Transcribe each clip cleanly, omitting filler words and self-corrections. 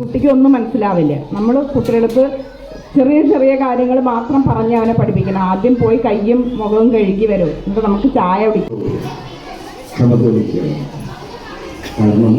കുട്ടിക്ക് ഒന്നും മനസ്സിലാവില്ല. നമ്മൾ കുട്ടികളടുത്ത് ചെറിയ ചെറിയ കാര്യങ്ങൾ മാത്രം പറഞ്ഞ് അവനെ പഠിപ്പിക്കണം. ആദ്യം പോയി കയ്യും മുഖവും കഴുകി വരും, എന്നിട്ട് നമുക്ക് ചായ കുടിക്കും. കാരണം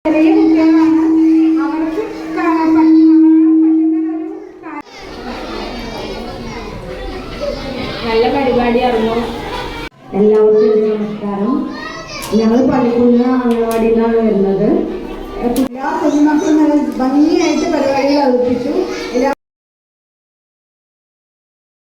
ചെറിയ കുട്ടികളാണ്, അവർക്ക് നല്ല പരിപാടിയായിരുന്നു. എല്ലാവർക്കും നമസ്കാരം. ഞങ്ങൾ പള്ളിക്കുന്ന് അംഗൻവാടിയിൽ നിന്നാണ് വരുന്നത്. എല്ലാ കുഞ്ഞുമക്കളും നല്ല ഭംഗിയായിട്ട് പരിപാടികൾ അവതരിപ്പിച്ചു.